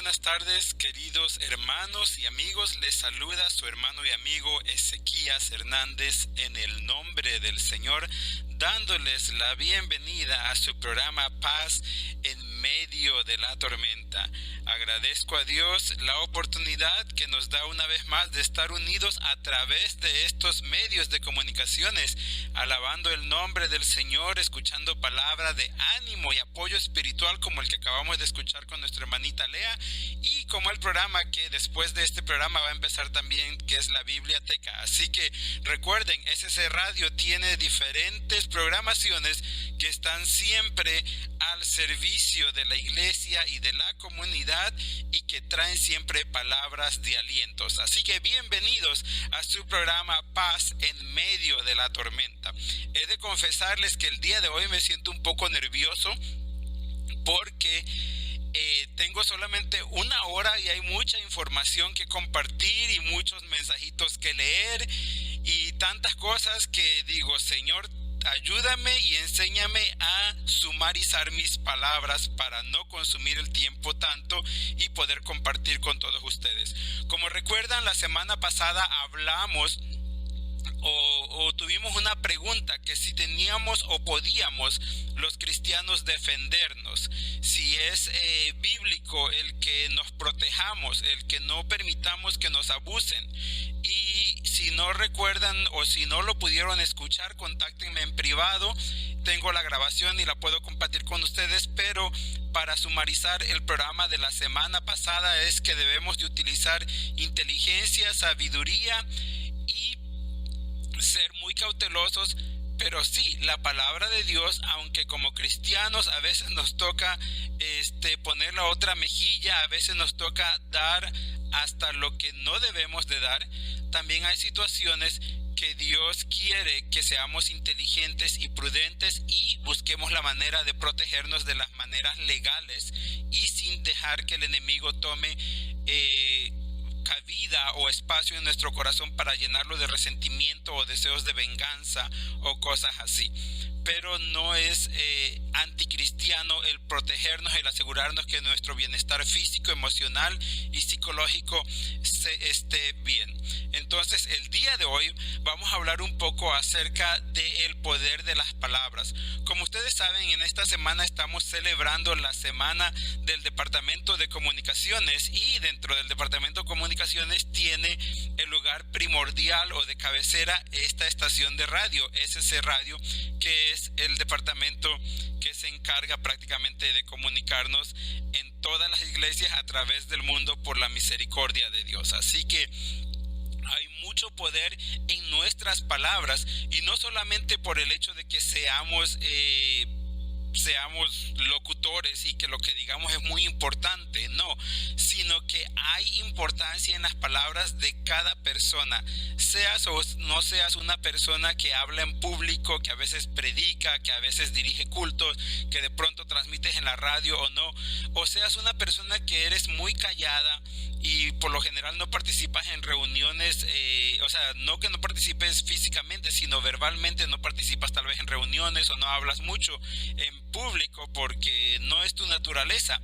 buenas tardes, queridos hermanos y amigos. Les saluda su hermano y amigo Ezequías Hernández en el nombre del Señor, dándoles la bienvenida a su programa Paz en medio de la tormenta. Agradezco a Dios la oportunidad que nos da una vez más de estar unidos a través de estos medios de comunicaciones, alabando el nombre del Señor, escuchando palabra de ánimo y apoyo espiritual como el que acabamos de escuchar con nuestra hermanita Lea, y como el programa que después de este programa va a empezar también, que es la Biblioteca. Así que recuerden, SC Radio tiene diferentes programaciones que están siempre al servicio de la iglesia y de la comunidad y que traen siempre palabras de alientos. Así que bienvenidos a su programa Paz en medio de la tormenta. He de confesarles que el día de hoy me siento un poco nervioso porque tengo solamente una hora y hay mucha información que compartir y muchos mensajitos que leer y tantas cosas que digo, Señor, ayúdame y enséñame a sumarizar mis palabras para no consumir el tiempo tanto y poder compartir con todos ustedes. Como recuerdan, la semana pasada hablamos o tuvimos una pregunta que si teníamos o podíamos los cristianos defendernos, si es bíblico el que nos protejamos, el que no permitamos que nos abusen. Y si no recuerdan o si no lo pudieron escuchar, contáctenme en privado. Tengo la grabación y la puedo compartir con ustedes, pero para sumarizar el programa de la semana pasada es que debemos de utilizar inteligencia, sabiduría y ser muy cautelosos. Pero sí, la palabra de Dios, aunque como cristianos a veces nos toca poner la otra mejilla, a veces nos toca dar hasta lo que no debemos de dar, también hay situaciones que Dios quiere que seamos inteligentes y prudentes y busquemos la manera de protegernos de las maneras legales y sin dejar que el enemigo tome cabida o espacio en nuestro corazón para llenarlo de resentimiento o deseos de venganza o cosas así. Pero no es anticristiano el protegernos, el asegurarnos que nuestro bienestar físico, emocional y psicológico esté bien. Entonces, el día de hoy vamos a hablar un poco acerca del poder de las palabras. Como ustedes saben, en esta semana estamos celebrando la semana del Departamento de Comunicaciones y dentro del Departamento de Comunicaciones tiene el lugar primordial o de cabecera esta estación de radio, SC Radio, que es el departamento que se encarga prácticamente de comunicarnos en todas las iglesias a través del mundo por la misericordia de Dios. Así que hay mucho poder en nuestras palabras y no solamente por el hecho de que seamos locutores y que lo que digamos es muy importante, no, sino que hay importancia en las palabras de cada persona, seas o no seas una persona que habla en público, que a veces predica, que a veces dirige cultos, que de pronto transmites en la radio o no, o seas una persona que eres muy callada y por lo general no participas en reuniones, o sea, no que no participes físicamente, sino verbalmente no participas tal vez en reuniones o no hablas mucho en público porque no es tu naturaleza.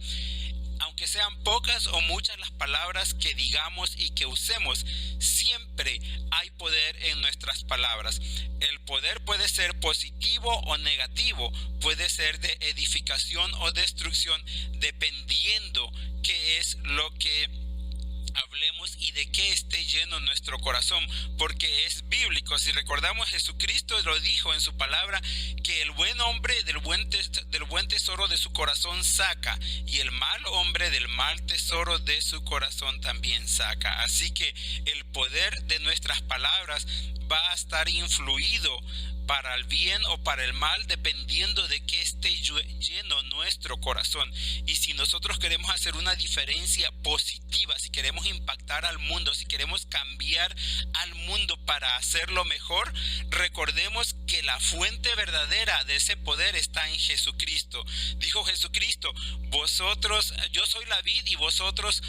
Aunque sean pocas o muchas las palabras que digamos y que usemos, siempre hay poder en nuestras palabras. El poder puede ser positivo o negativo, puede ser de edificación o destrucción, dependiendo qué es lo que hablemos y de qué esté lleno nuestro corazón, porque es bíblico. Si recordamos, Jesucristo lo dijo en su palabra, que el buen hombre del buen tesoro de su corazón saca, y el mal hombre del mal tesoro de su corazón también saca. Así que el poder de nuestras palabras va a estar influido para el bien o para el mal, dependiendo de que esté lleno nuestro corazón. Y si nosotros queremos hacer una diferencia positiva, si queremos impactar al mundo, si queremos cambiar al mundo para hacerlo mejor, recordemos que la fuente verdadera de ese poder está en Jesucristo. Dijo Jesucristo: yo soy la vid y vosotros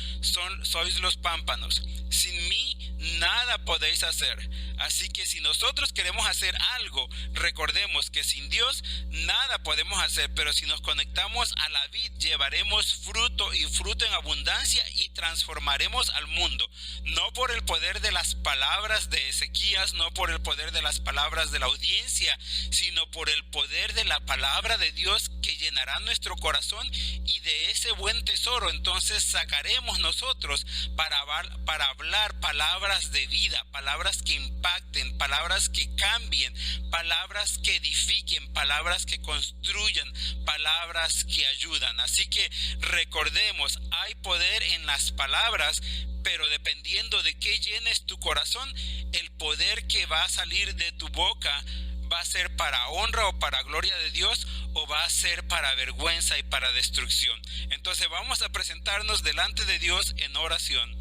sois los pámpanos. Sin mí nada podéis hacer. Así que si nosotros queremos hacer algo, recordemos que sin Dios nada podemos hacer, pero si nos conectamos a la vid, llevaremos fruto y fruto en abundancia y transformaremos al mundo. No por el poder de las palabras de Ezequías, no por el poder de las palabras de la audiencia, sino por el poder de la palabra de Dios que llenará nuestro corazón, y de ese buen tesoro entonces sacaremos nosotros para hablar palabras de vida, palabras que impacten, palabras que cambien, palabras que edifiquen, palabras que construyan, palabras que ayudan. Así que recordemos, hay poder en las palabras, pero dependiendo de qué llenes tu corazón, el poder que va a salir de tu boca va a ser para honra o para gloria de Dios, o va a ser para vergüenza y para destrucción. Entonces vamos a presentarnos delante de Dios en oración.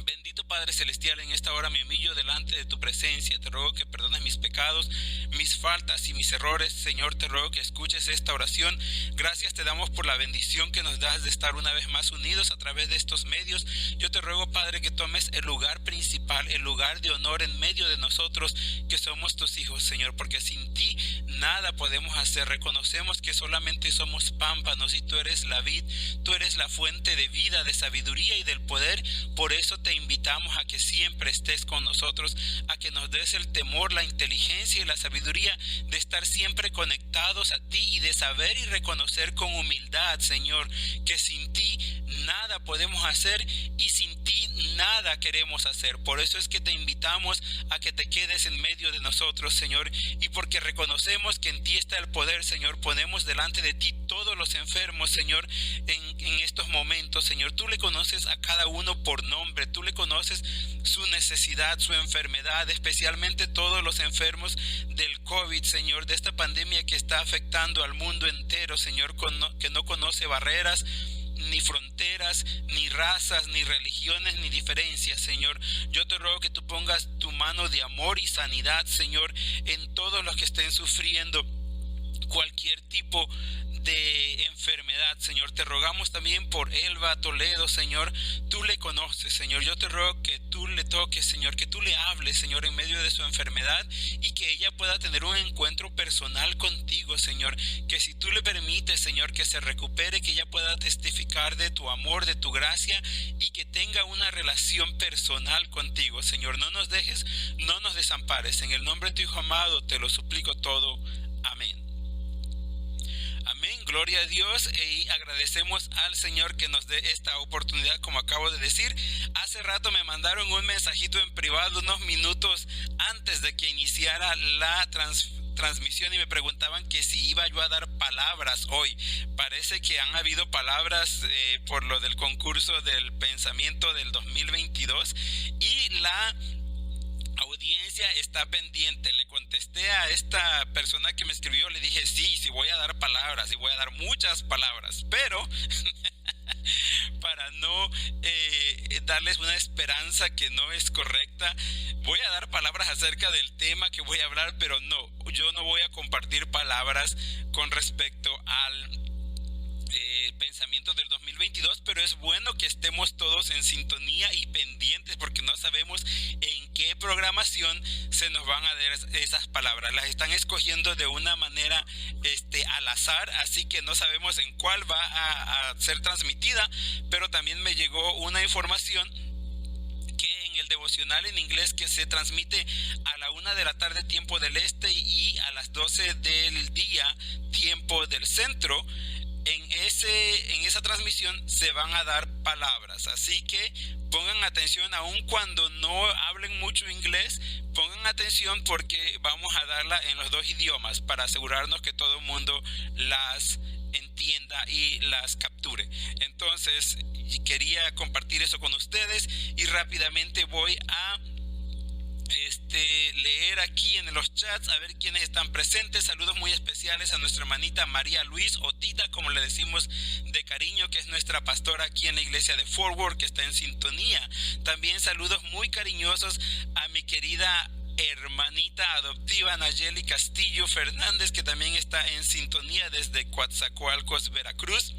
Bendito Padre Celestial, en esta hora me humillo delante de tu presencia. Te ruego que perdones mis pecados, mis faltas y mis errores. Señor, te ruego que escuches esta oración. Gracias te damos por la bendición que nos das de estar una vez más unidos a través de estos medios. Yo te ruego, Padre, que tomes el lugar principal, el lugar de honor en medio de nosotros, que somos tus hijos, Señor, porque sin ti nada podemos hacer. Reconocemos que solamente somos pámpanos y tú eres la vid, tú eres la fuente de vida, de sabiduría y del poder. Por eso te invitamos a que siempre estés con nosotros, a que nos des el temor, la inteligencia y la sabiduría de estar siempre conectados a ti y de saber y reconocer con humildad, Señor, que sin ti nada podemos hacer y sin ti nada queremos hacer. Por eso es que te invitamos a que te quedes en medio de nosotros, Señor, y porque reconocemos que en ti está el poder, Señor, ponemos delante de ti todos los enfermos, Señor, en estos momentos, Señor. Tú le conoces a cada uno por nombre, tú le conoces su necesidad, su enfermedad, especialmente todos los enfermos del COVID, Señor, de esta pandemia que está afectando al mundo entero, Señor, que no conoce barreras, ni fronteras, ni razas, ni religiones, ni diferencias, Señor. Yo te ruego que tú pongas tu mano de amor y sanidad, Señor, en todos los que estén sufriendo cualquier tipo de enfermedad, Señor. Te rogamos también por Elba Toledo, Señor. Tú le conoces, Señor. Yo te ruego que tú le toques, Señor, que tú le hables, Señor, en medio de su enfermedad, y que ella pueda tener un encuentro personal contigo, Señor. Que si tú le permites, Señor, que se recupere, que ella pueda testificar de tu amor, de tu gracia, y que tenga una relación personal contigo, Señor. No nos dejes, no nos desampares. En el nombre de tu Hijo amado te lo suplico todo. Amén. Amén, gloria a Dios, y agradecemos al Señor que nos dé esta oportunidad. Como acabo de decir, hace rato me mandaron un mensajito en privado unos minutos antes de que iniciara la transmisión y me preguntaban que si iba yo a dar palabras hoy. Parece que han habido palabras por lo del concurso del pensamiento del 2022 y la audiencia está pendiente. Le contesté a esta persona que me escribió, le dije sí voy a dar palabras y voy a dar muchas palabras, pero para no darles una esperanza que no es correcta, voy a dar palabras acerca del tema que voy a hablar, pero yo no voy a compartir palabras con respecto al pensamiento del 2022, pero es bueno que estemos todos en sintonía y pendientes, porque no sabemos en qué programación se nos van a dar esas palabras. Las están escogiendo de una manera al azar, así que no sabemos en cuál va a ser transmitida, pero también me llegó una información que en el devocional en inglés que se transmite a la 1 de la tarde tiempo del este y a las 12 del día tiempo del centro, en esa transmisión se van a dar palabras, así que pongan atención. Aun cuando no hablen mucho inglés, pongan atención, porque vamos a darla en los dos idiomas para asegurarnos que todo el mundo las entienda y las capture. Entonces quería compartir eso con ustedes y rápidamente voy a leer aquí en los chats a ver quiénes están presentes. Saludos muy especiales a nuestra hermanita María Luis, o Tita como le decimos de cariño, que es nuestra pastora aquí en la iglesia de Fort Worth, que está en sintonía. También saludos muy cariñosos a mi querida hermanita adoptiva Nayeli Castillo Fernández, que también está en sintonía desde Coatzacoalcos, Veracruz.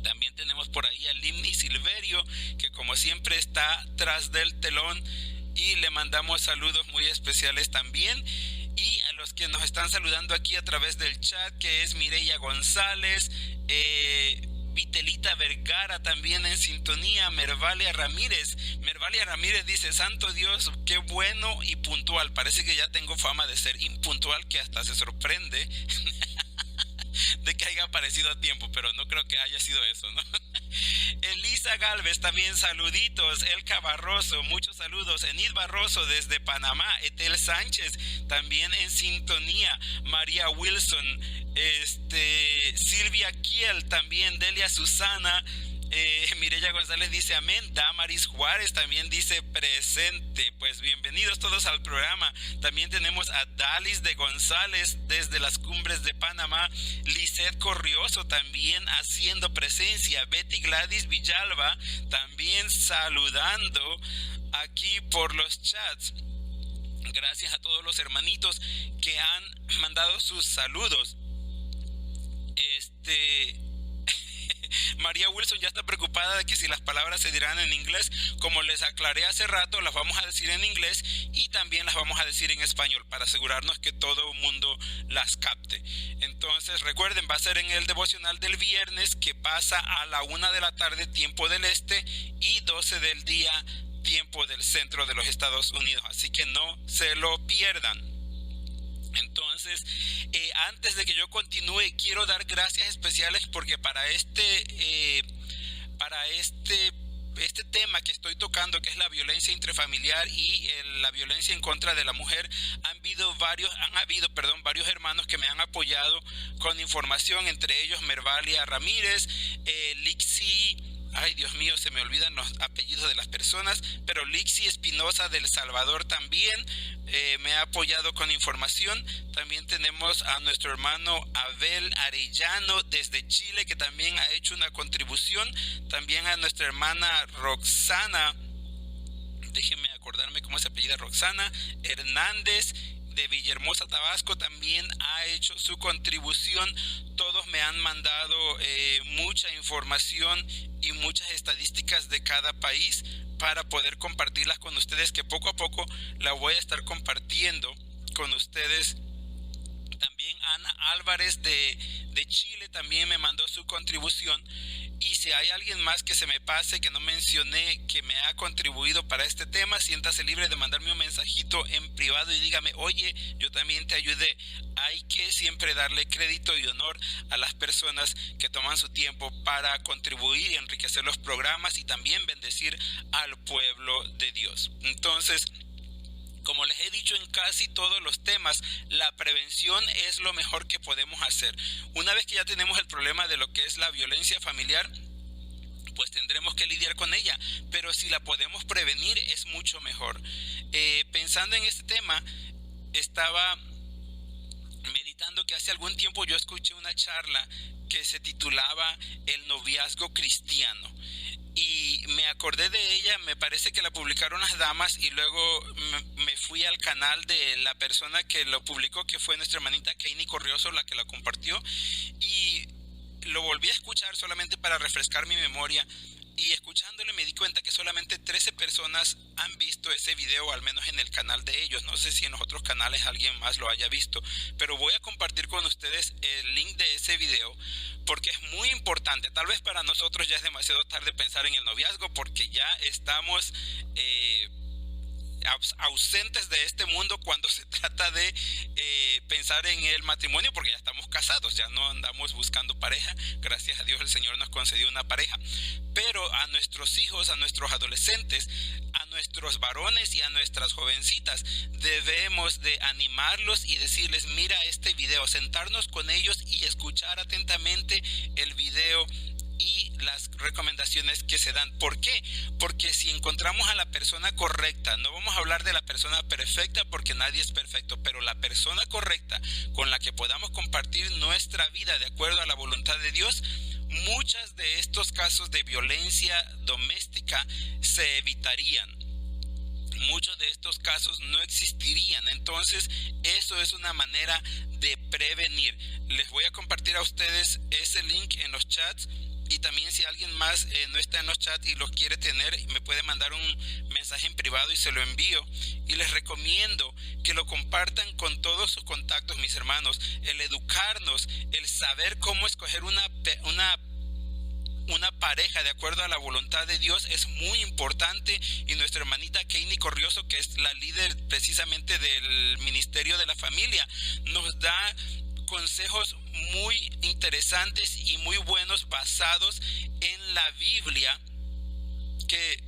También tenemos por ahí a Limni Silverio, que como siempre está tras del telón y le mandamos saludos muy especiales también. Y a los que nos están saludando aquí a través del chat, que es Mireya González, Vitelita Vergara también en sintonía, Mervalia Ramírez. Mervalia Ramírez dice: santo Dios, qué bueno y puntual. Parece que ya tengo fama de ser impuntual, que hasta se sorprende de que haya aparecido a tiempo, pero no creo que haya sido eso, ¿no? Elisa Galvez también saluditos. Elka Barroso, muchos saludos. Enid Barroso desde Panamá. Etel Sánchez también en sintonía. María Wilson, Silvia Kiel también. Delia Susana, Mireya González dice amén. Damaris Juárez también dice presente. Pues bienvenidos todos al programa. También tenemos a Dalis de González desde las Cumbres de Panamá. Lisette Corrioso también haciendo presencia. Betty Gladys Villalba también saludando aquí por los chats. Gracias a todos los hermanitos que han mandado sus saludos. María Wilson ya está preocupada de que si las palabras se dirán en inglés. Como les aclaré hace rato, las vamos a decir en inglés y también las vamos a decir en español para asegurarnos que todo el mundo las capte. Entonces recuerden, va a ser en el devocional del viernes, que pasa a la 1 de la tarde tiempo del este y 12 del día tiempo del centro de los Estados Unidos, así que no se lo pierdan. Entonces, antes de que yo continúe, quiero dar gracias especiales porque para este tema que estoy tocando, que es la violencia intrafamiliar y la violencia en contra de la mujer, han habido varios hermanos que me han apoyado con información, entre ellos Mervalia Ramírez, Lixi, ay Dios mío, se me olvidan los apellidos de las personas, pero Lixi Espinosa del Salvador también me ha apoyado con información. También tenemos a nuestro hermano Abel Arellano desde Chile, que también ha hecho una contribución. También a nuestra hermana Roxana, déjenme acordarme cómo se apellida, Roxana Hernández de Villahermosa, Tabasco, también ha hecho su contribución. Todos me han mandado mucha información y muchas estadísticas de cada país para poder compartirlas con ustedes, que poco a poco la voy a estar compartiendo con ustedes. También Ana Álvarez de Chile también me mandó su contribución. Y si hay alguien más que se me pase, que no mencioné, que me ha contribuido para este tema, siéntase libre de mandarme un mensajito en privado y dígame: oye, yo también te ayudé. Hay que siempre darle crédito y honor a las personas que toman su tiempo para contribuir y enriquecer los programas y también bendecir al pueblo de Dios. Entonces, como les he dicho en casi todos los temas, la prevención es lo mejor que podemos hacer. Una vez que ya tenemos el problema de lo que es la violencia familiar, pues tendremos que lidiar con ella, pero si la podemos prevenir es mucho mejor. Pensando en este tema, estaba meditando que hace algún tiempo yo escuché una charla que se titulaba El noviazgo cristiano. Y me acordé de ella, me parece que la publicaron las damas, y luego me fui al canal de la persona que lo publicó, que fue nuestra hermanita Keini Corrioso, la que la compartió, y lo volví a escuchar solamente para refrescar mi memoria. Y escuchándole me di cuenta que solamente 13 personas han visto ese video, al menos en el canal de ellos. No sé si en los otros canales alguien más lo haya visto, pero voy a compartir con ustedes el link de ese video porque es muy importante. Tal vez para nosotros ya es demasiado tarde pensar en el noviazgo porque ya estamos ausentes de este mundo cuando se trata de pensar en el matrimonio, porque ya estamos casados, ya no andamos buscando pareja. Gracias a Dios el Señor nos concedió una pareja, pero a nuestros hijos, a nuestros adolescentes, a nuestros varones y a nuestras jovencitas debemos de animarlos y decirles: mira este video, sentarnos con ellos y escuchar atentamente el video y las recomendaciones que se dan. ¿Por qué? Porque si encontramos a la persona correcta, no vamos a hablar de la persona perfecta porque nadie es perfecto, pero la persona correcta con la que podamos compartir nuestra vida de acuerdo a la voluntad de Dios, muchos de estos casos de violencia doméstica se evitarían. Muchos de estos casos no existirían. Entonces, eso es una manera de prevenir. Les voy a compartir a ustedes ese link en los chats Y también si alguien más no está en los chats y los quiere tener, me puede mandar un mensaje en privado y se lo envío. Y les recomiendo que lo compartan con todos sus contactos, mis hermanos. El educarnos, el saber cómo escoger una pareja de acuerdo a la voluntad de Dios es muy importante. Y nuestra hermanita Keini Corrioso, que es la líder precisamente del Ministerio de la Familia, nos da consejos muy interesantes y muy buenos basados en la Biblia, que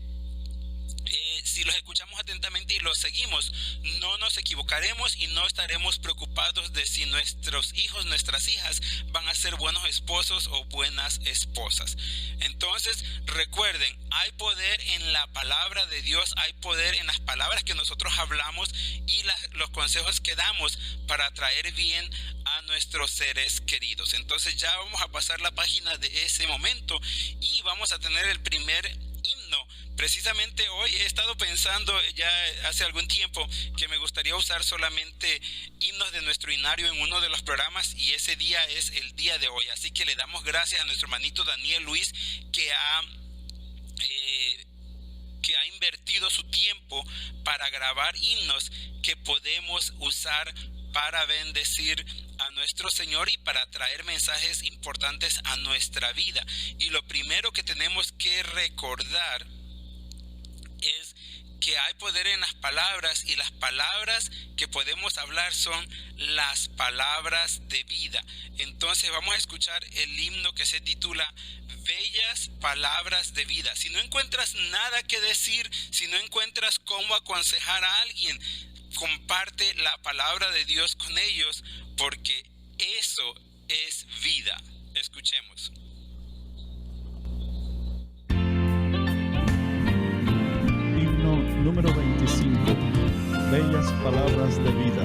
si los escuchamos atentamente y los seguimos, no nos equivocaremos y no estaremos preocupados de si nuestros hijos, nuestras hijas van a ser buenos esposos o buenas esposas. Entonces, recuerden, hay poder en la palabra de Dios, hay poder en las palabras que nosotros hablamos y los consejos que damos para traer bien a nuestros seres queridos. Entonces ya vamos a pasar la página de ese momento y vamos a tener el primer himno. Precisamente hoy he estado pensando ya hace algún tiempo que me gustaría usar solamente himnos de nuestro himnario en uno de los programas, y ese día es el día de hoy. Así que le damos gracias a nuestro hermanito Daniel Luis, que ha invertido su tiempo para grabar himnos que podemos usar para bendecir a nuestro Señor y para traer mensajes importantes a nuestra vida. Y lo primero que tenemos que recordar es que hay poder en las palabras, y las palabras que podemos hablar son las palabras de vida. Entonces vamos a escuchar el himno que se titula Bellas Palabras de Vida. Si no encuentras nada que decir, si no encuentras cómo aconsejar a alguien, comparte la palabra de Dios con ellos, porque eso es vida. Escuchemos. Himno número 25. Bellas Palabras de Vida.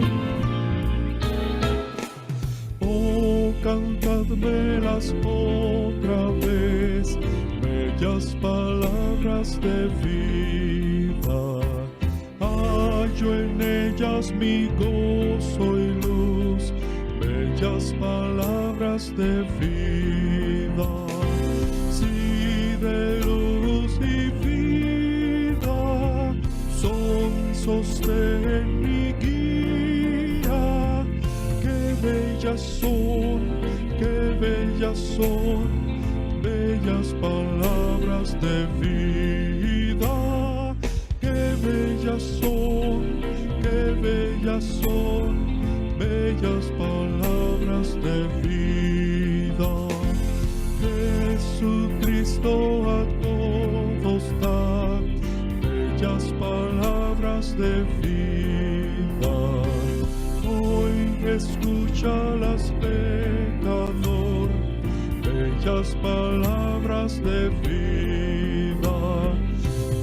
Oh, cantadmelas otra vez, bellas palabras de vida. Hallo en ellas mi gozo y luz, bellas palabras de vida. Si de luz y vida son sostén y guía, qué bellas son, bellas palabras de vida. Qué bellas son, bellas palabras de vida. Jesucristo a todos da bellas palabras de vida. Hoy escúchalas, pecador, bellas palabras de vida.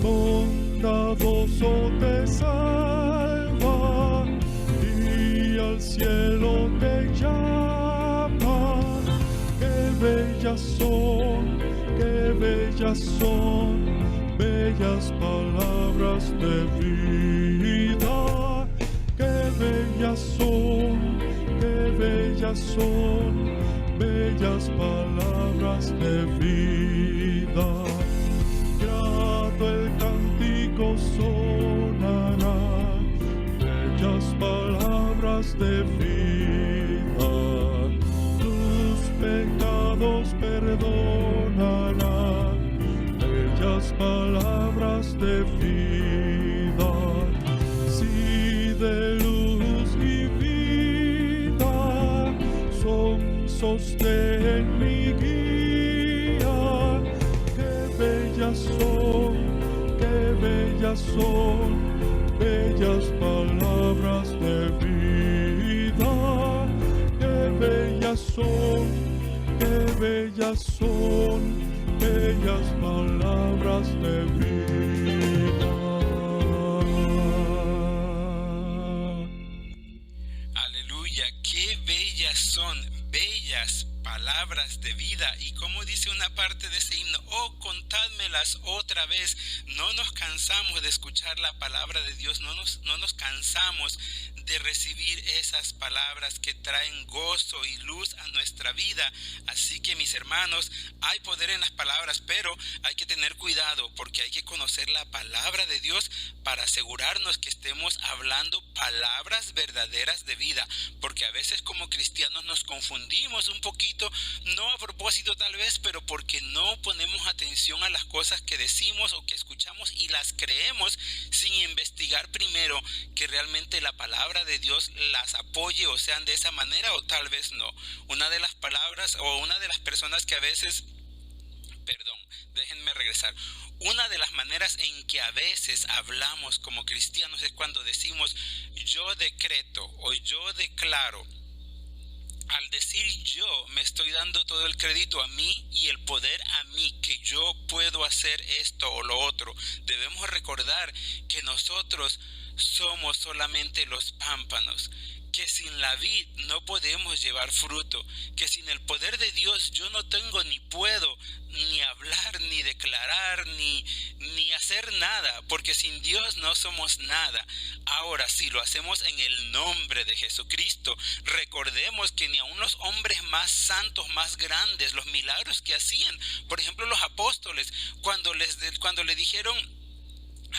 Bondadoso te salva y al cielo te llama. Qué bellas son, bellas palabras de vida. Qué bellas son, bellas palabras de vida. Grato el cántico sonará, bellas palabras de vida. Tus pecados perdonará, bellas palabras de vida. Si de luz y vida son sostén y guía, qué bellas son, bellas palabras de vida. Qué bellas son, bellas palabras de vida. Aleluya, qué bellas son, bellas palabras de vida. Y como dice una parte de ese himno, oh, contádmelas otra vez. No nos cansamos de escuchar la palabra de Dios, no nos cansamos de recibir esas palabras que traen gozo y luz a nuestra vida. Así que, mis hermanos, hay poder en las palabras, pero hay que tener cuidado porque hay que conocer la palabra de Dios para asegurarnos que estemos hablando palabras verdaderas de vida, porque a veces como cristianos nos confundimos un poquito, no a propósito tal vez, pero porque no ponemos atención a las cosas que decimos o que escuchamos y las creemos sin investigar primero que realmente la palabra de Dios las apoye o sean de esa manera, o tal vez no. Una de las palabras o una de las personas que a veces, déjenme regresar. Una de las maneras en que a veces hablamos como cristianos es cuando decimos yo decreto o yo declaro. Al decir yo, me estoy dando todo el crédito a mí y el poder a mí, que yo puedo hacer esto o lo otro. Debemos recordar que nosotros somos solamente los pámpanos, que sin la vid no podemos llevar fruto, que sin el poder de Dios yo no tengo ni puedo ni hablar, ni declarar, ni hacer nada, porque sin Dios no somos nada. Ahora, si lo hacemos en el nombre de Jesucristo, recordemos que ni aun los hombres más santos, más grandes, los milagros que hacían, por ejemplo los apóstoles, cuando le dijeron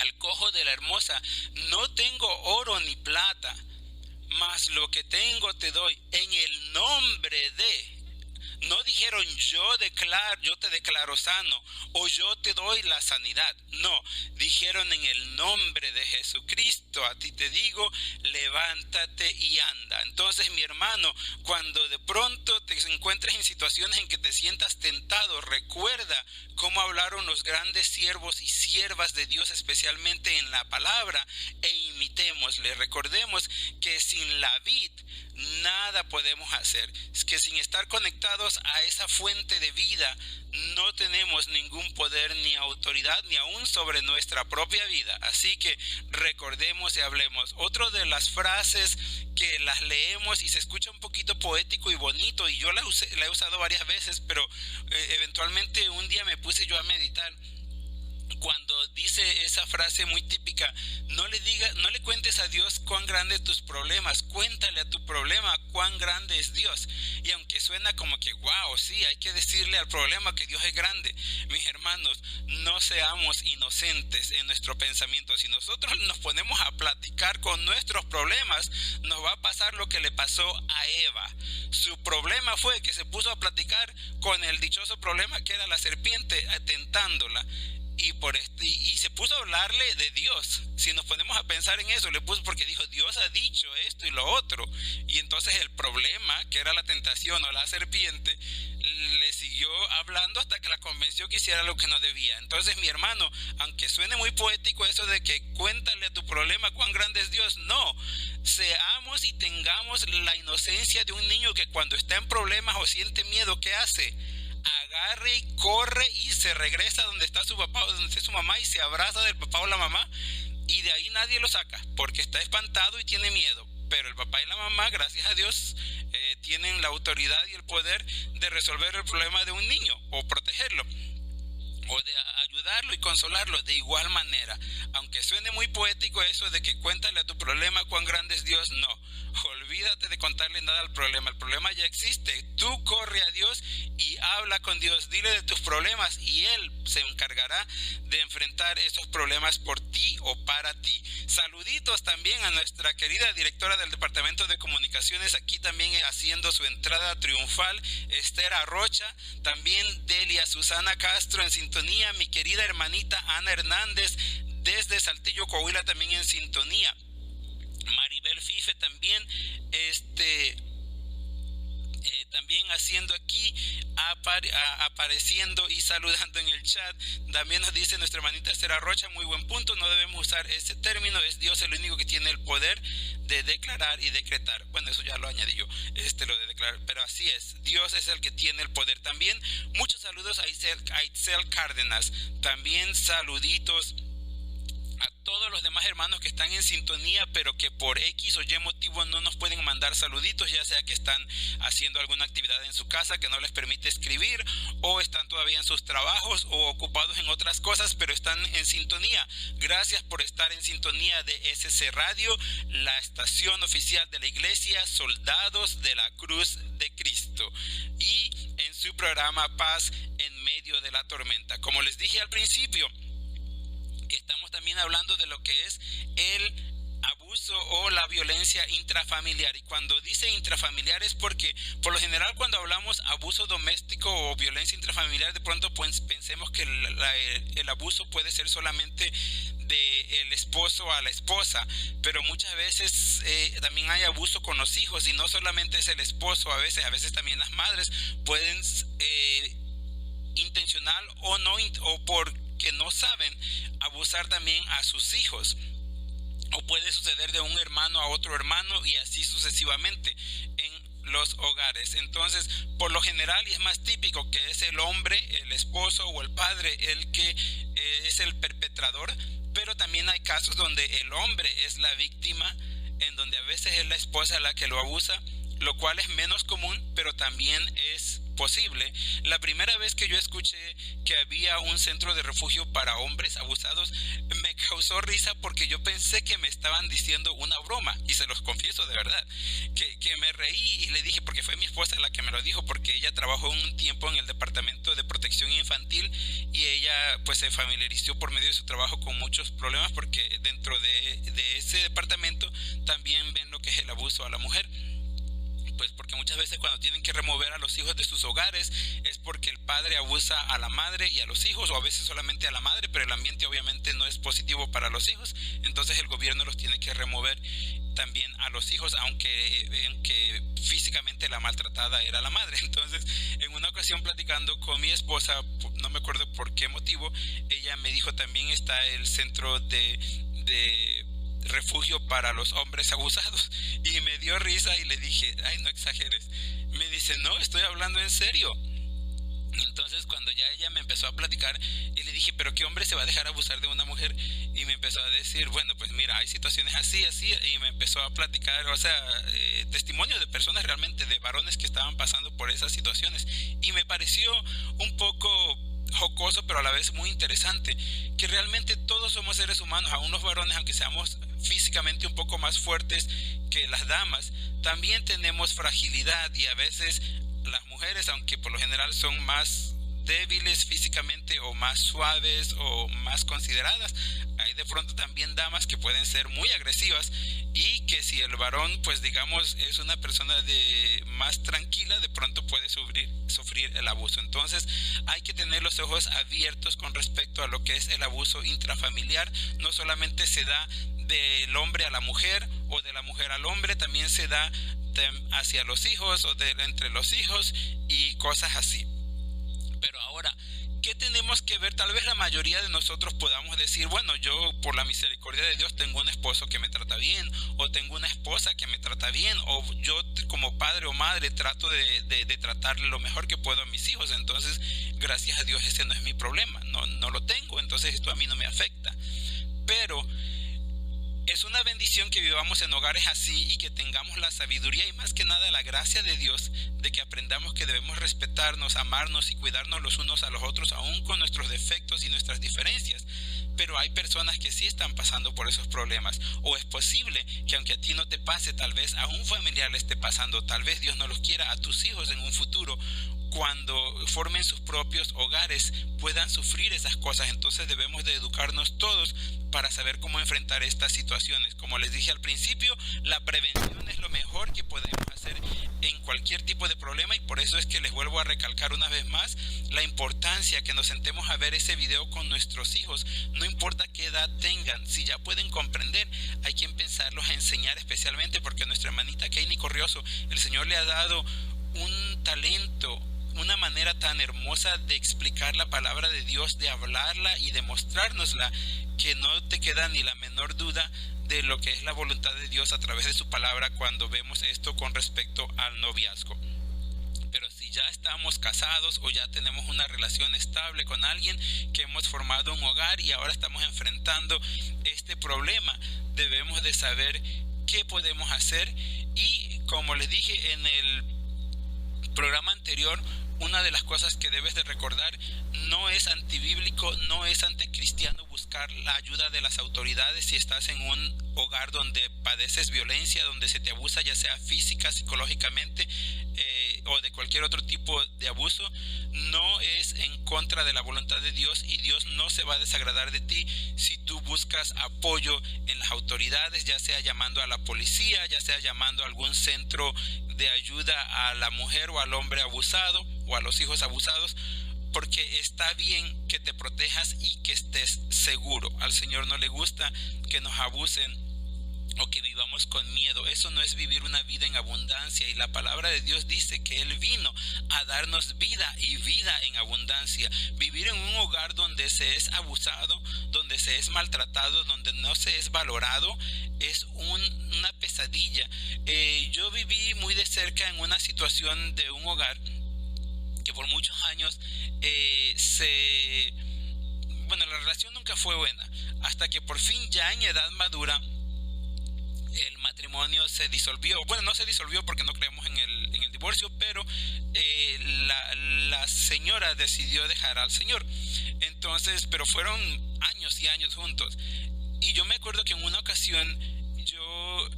al cojo de la hermosa, no tengo oro ni plata, mas lo que tengo te doy en el nombre de. No dijeron yo te declaro sano o yo te doy la sanidad. No, dijeron en el nombre de Jesucristo, a ti te digo, levántate y anda. Entonces, mi hermano, cuando de pronto te encuentres en situaciones en que te sientas tentado, recuerda cómo hablaron los grandes siervos y siervas de Dios, especialmente en la palabra, e imitémosle. Recordemos que sin la vid nada podemos hacer, es que sin estar conectados a esa fuente de vida no tenemos ningún poder ni autoridad ni aún sobre nuestra propia vida. Así que recordemos y hablemos. Otra de las frases que las leemos y se escucha un poquito poético y bonito, y yo la he usado varias veces, pero eventualmente un día me puse yo a meditar cuando dice esa frase muy típica: no le cuentes a Dios cuán grandes tus problemas, cuéntale a tu problema cuán grande es Dios. Y aunque suena como que wow, sí, hay que decirle al problema que Dios es grande, mis hermanos, no seamos inocentes en nuestro pensamiento. Si nosotros nos ponemos a platicar con nuestros problemas, nos va a pasar lo que le pasó a Eva. Su problema fue que se puso a platicar con el dichoso problema que era la serpiente tentándola. Y se puso a hablarle de Dios. Si nos ponemos a pensar en eso, le puso porque dijo, Dios ha dicho esto y lo otro. Y entonces el problema, que era la tentación o la serpiente, le siguió hablando hasta que la convenció que hiciera lo que no debía. Entonces, mi hermano, aunque suene muy poético eso de que cuéntale a tu problema cuán grande es Dios, no. Seamos y tengamos la inocencia de un niño que cuando está en problemas o siente miedo, ¿qué hace? Agarre y corre y se regresa donde está su papá o donde está su mamá y se abraza del papá o la mamá, y de ahí nadie lo saca porque está espantado y tiene miedo. Pero el papá y la mamá, gracias a Dios, tienen la autoridad y el poder de resolver el problema de un niño o protegerlo o de ayudarlo y consolarlo. De igual manera, aunque suene muy poético eso de que cuéntale a tu problema cuán grande es Dios, no, olvídate de contarle nada al problema. El problema ya existe. Tú corre a Dios y habla con Dios, dile de tus problemas y Él se encargará de enfrentar esos problemas por ti o para ti. Saluditos también a nuestra querida directora del Departamento de Comunicaciones, aquí también haciendo su entrada triunfal, Esther Arrocha, también Delia Susana Castro en sintonía, mi querida hermanita Ana Hernández desde Saltillo, Coahuila, también en sintonía. Maribel Fife también, también haciendo aquí, apareciendo y saludando en el chat. También nos dice nuestra hermanita Esther Rocha, muy buen punto, no debemos usar ese término, es Dios el único que tiene el poder de declarar y decretar. Bueno, eso ya lo añadí yo, lo de declarar, pero así es, Dios es el que tiene el poder. También muchos saludos a Itzel Cárdenas, también saluditos a todos los demás hermanos que están en sintonía, pero que por X o Y motivo no nos pueden mandar saluditos, ya sea que están haciendo alguna actividad en su casa que no les permite escribir, o están todavía en sus trabajos o ocupados en otras cosas, pero están en sintonía. Gracias por estar en sintonía de SC Radio, la estación oficial de la Iglesia Soldados de la Cruz de Cristo. Y en su programa Paz en medio de la tormenta. Como les dije al principio, estamos también hablando de lo que es el abuso o la violencia intrafamiliar. Y cuando dice intrafamiliar es porque por lo general cuando hablamos abuso doméstico o violencia intrafamiliar, de pronto pues pensemos que el abuso puede ser solamente del esposo a la esposa, pero muchas veces también hay abuso con los hijos, y no solamente es el esposo, a veces también las madres pueden intencional o no, o porque no saben, abusar también a sus hijos. O puede suceder de un hermano a otro hermano y así sucesivamente en los hogares. Entonces, por lo general, y es más típico, que es el hombre, el esposo o el padre el que es el perpetrador, pero también hay casos donde el hombre es la víctima, en donde a veces es la esposa la que lo abusa, lo cual es menos común, pero también es posible. La primera vez que yo escuché que había un centro de refugio para hombres abusados, me causó risa porque yo pensé que me estaban diciendo una broma, y se los confieso de verdad, que me reí y le dije, porque fue mi esposa la que me lo dijo, porque ella trabajó un tiempo en el departamento de protección infantil y ella pues se familiarizó por medio de su trabajo con muchos problemas, porque dentro de ese departamento también ven lo que es el abuso a la mujer. Pues porque muchas veces cuando tienen que remover a los hijos de sus hogares es porque el padre abusa a la madre y a los hijos, o a veces solamente a la madre, pero el ambiente obviamente no es positivo para los hijos, entonces el gobierno los tiene que remover también a los hijos, aunque físicamente la maltratada era la madre. Entonces, en una ocasión platicando con mi esposa, no me acuerdo por qué motivo, ella me dijo también está el centro de refugio para los hombres abusados, y me dio risa y le dije, ay, no exageres. Me dice, no, estoy hablando en serio. Entonces cuando ya ella me empezó a platicar y le dije, pero ¿qué hombre se va a dejar abusar de una mujer? Y me empezó a decir, bueno, pues mira, hay situaciones así, y me empezó a platicar, o sea, testimonios de personas realmente, de varones que estaban pasando por esas situaciones, y me pareció un poco jocoso, pero a la vez muy interesante, que realmente todos somos seres humanos, aún los varones, aunque seamos físicamente un poco más fuertes que las damas, también tenemos fragilidad, y a veces las mujeres, aunque por lo general son más débiles físicamente o más suaves o más consideradas, hay de pronto también damas que pueden ser muy agresivas, y que si el varón pues digamos es una persona más tranquila, de pronto puede sufrir el abuso. Entonces hay que tener los ojos abiertos con respecto a lo que es el abuso intrafamiliar. No solamente se da del hombre a la mujer o de la mujer al hombre, también se da hacia los hijos o entre los hijos y cosas así. Pero ahora, ¿qué tenemos que ver? Tal vez la mayoría de nosotros podamos decir, bueno, yo por la misericordia de Dios tengo un esposo que me trata bien, o tengo una esposa que me trata bien, o yo como padre o madre trato de tratarle lo mejor que puedo a mis hijos, entonces gracias a Dios ese no es mi problema, no lo tengo, entonces esto a mí no me afecta. Pero es una bendición que vivamos en hogares así y que tengamos la sabiduría y más que nada la gracia de Dios, de que aprendamos que debemos respetarnos, amarnos y cuidarnos los unos a los otros, aún con nuestros defectos y nuestras diferencias. Pero hay personas que sí están pasando por esos problemas, o es posible que aunque a ti no te pase, tal vez a un familiar le esté pasando, tal vez Dios no los quiera, a tus hijos en un futuro, cuando formen sus propios hogares, puedan sufrir esas cosas. Entonces debemos de educarnos todos para saber cómo enfrentar estas situaciones. Como les dije al principio, la prevención es lo mejor que podemos hacer en cualquier tipo de problema, y por eso es que les vuelvo a recalcar una vez más la importancia que nos sentemos a ver ese video con nuestros hijos. No importa qué edad tengan, si ya pueden comprender, hay que empezarlos a enseñar, especialmente porque nuestra hermanita Keini Corrioso, el Señor le ha dado un talento, una manera tan hermosa de explicar la palabra de Dios, de hablarla y de mostrárnosla, que no te queda ni la menor duda de lo que es la voluntad de Dios a través de su palabra cuando vemos esto con respecto al noviazgo. Pero si ya estamos casados o ya tenemos una relación estable con alguien, que hemos formado un hogar y ahora estamos enfrentando este problema, debemos de saber qué podemos hacer. Y como les dije en el programa anterior, una de las cosas que debes de recordar: no es antibíblico, no es anticristiano buscar la ayuda de las autoridades si estás en un hogar donde padeces violencia, donde se te abusa, ya sea física, psicológicamente o de cualquier otro tipo de abuso. No es en contra de la voluntad de Dios, y Dios no se va a desagradar de ti si tú buscas apoyo en las autoridades, ya sea llamando a la policía, ya sea llamando a algún centro de ayuda a la mujer o al hombre abusado o a los hijos abusados, porque está bien que te protejas y que estés seguro. Al Señor no le gusta que nos abusen o que vivamos con miedo. Eso no es vivir una vida en abundancia, y la palabra de Dios dice que Él vino a darnos vida y vida en abundancia. Vivir en un hogar donde se es abusado, donde se es maltratado, donde no se es valorado, es una pesadilla. Yo viví muy de cerca en una situación de un hogar que por muchos años la relación nunca fue buena, hasta que por fin, ya en edad madura, el matrimonio se disolvió. Bueno, no se disolvió porque no creemos en el divorcio, pero la señora decidió dejar al Señor. Entonces, pero fueron años y años juntos. Y yo me acuerdo que en una ocasión yo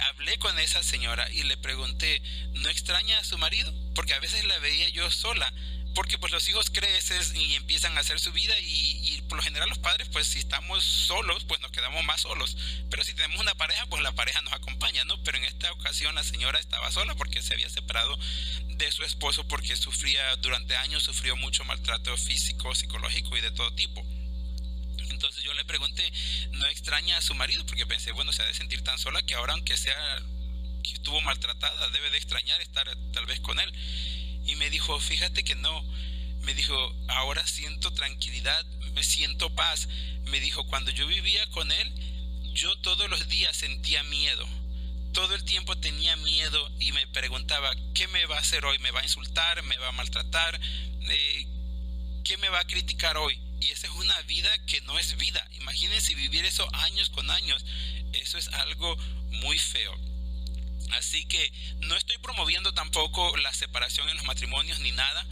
hablé con esa señora y le pregunté: ¿no extraña a su marido? Porque a veces la veía yo sola, porque pues los hijos crecen y empiezan a hacer su vida, y por lo general los padres, pues si estamos solos, pues nos quedamos más solos, pero si tenemos una pareja, pues la pareja nos acompaña, ¿no? Pero en esta ocasión la señora estaba sola porque se había separado de su esposo, porque durante años sufrió mucho maltrato físico, psicológico y de todo tipo. Entonces yo le pregunté: ¿no extraña a su marido? Porque pensé, bueno, se ha de sentir tan sola que ahora, aunque sea que estuvo maltratada, debe de extrañar estar tal vez con él. Y me dijo: fíjate que no. Me dijo: ahora siento tranquilidad, me siento paz. Me dijo: cuando yo vivía con él, yo todos los días sentía miedo. Todo el tiempo tenía miedo y me preguntaba: ¿qué me va a hacer hoy? ¿Me va a insultar? ¿Me va a maltratar? ¿Qué me va a criticar hoy? Y esa es una vida que no es vida. Imagínense vivir eso años con años. Eso es algo muy feo. Así que no estoy promoviendo tampoco la separación en los matrimonios ni nada,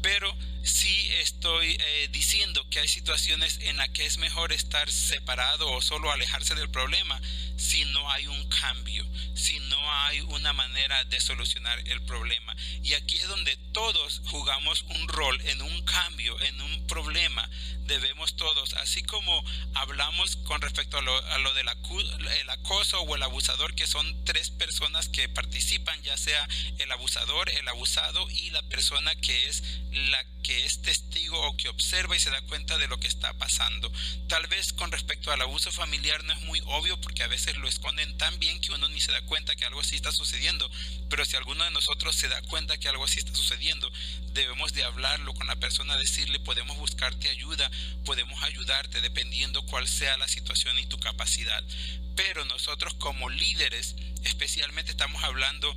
pero sí estoy diciendo que hay situaciones en las que es mejor estar separado o solo alejarse del problema si no hay un cambio, si no hay una manera de solucionar el problema. Y aquí es donde todos jugamos un rol en un cambio, en un problema. Debemos todos, así como hablamos con respecto a lo del el acoso o el abusador, que son tres personas que participan, ya sea el abusador, el abusado y la persona que es la que es testigo o que observa y se da cuenta de lo que está pasando. Tal vez con respecto al abuso familiar no es muy obvio, porque a veces lo esconden tan bien que uno ni se da cuenta que algo así está sucediendo, pero si alguno de nosotros se da cuenta que algo así está sucediendo, debemos de hablarlo con la persona, decirle: podemos buscarte ayuda, podemos ayudarte dependiendo cuál sea la situación y tu capacidad. Pero nosotros como líderes, especialmente estamos hablando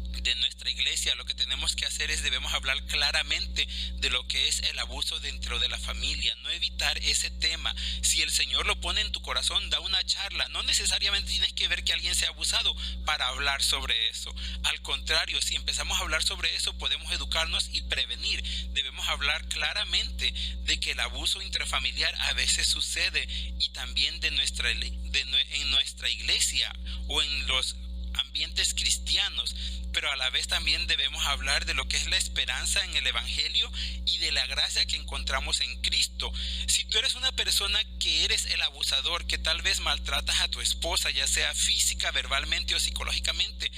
de nuestra iglesia, lo que tenemos que hacer es debemos hablar claramente de lo que es el abuso dentro de la familia, no evitar ese tema. Si el Señor lo pone en tu corazón, da una charla. No necesariamente tienes que ver que alguien sea abusado para hablar sobre eso. Al contrario, si empezamos a hablar sobre eso, podemos educarnos y prevenir. Debemos hablar claramente de que el abuso intrafamiliar a veces sucede, y también en nuestra iglesia o en los ambientes cristianos, pero a la vez también debemos hablar de lo que es la esperanza en el Evangelio y de la gracia que encontramos en Cristo. Si tú eres una persona que eres el abusador, que tal vez maltratas a tu esposa, ya sea física, verbalmente o psicológicamente,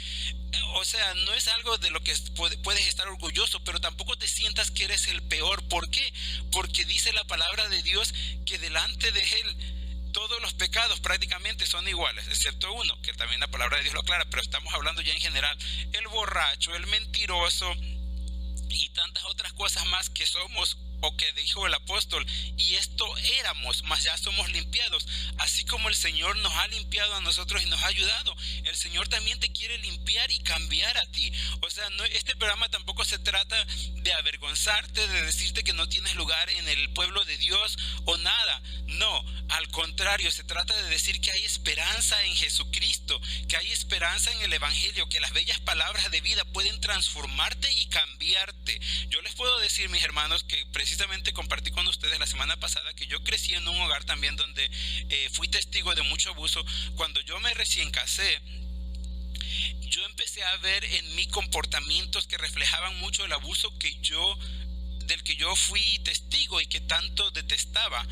o sea, no es algo de lo que puedes estar orgulloso, pero tampoco te sientas que eres el peor. ¿Por qué? Porque dice la palabra de Dios que delante de Él todos los pecados prácticamente son iguales, excepto uno, que también la palabra de Dios lo aclara, pero estamos hablando ya en general: el borracho, el mentiroso y tantas otras cosas más que somos, o que dijo el apóstol: y esto éramos, mas ya somos limpiados. Así como el Señor nos ha limpiado a nosotros y nos ha ayudado, el Señor también te quiere limpiar y cambiar a ti. O sea, este programa tampoco se trata de avergonzarte, de decirte que no tienes lugar en el pueblo de Dios o nada. No, al contrario, se trata de decir que hay esperanza en Jesucristo, que hay esperanza en el Evangelio, que las bellas palabras de vida pueden transformarte y cambiarte. decir, mis hermanos, que precisamente compartí con ustedes la semana pasada que yo crecí en un hogar también donde fui testigo de mucho abuso. Cuando yo me recién casé, yo empecé a ver en mí comportamientos que reflejaban mucho el abuso del que yo fui testigo y que tanto detestaba.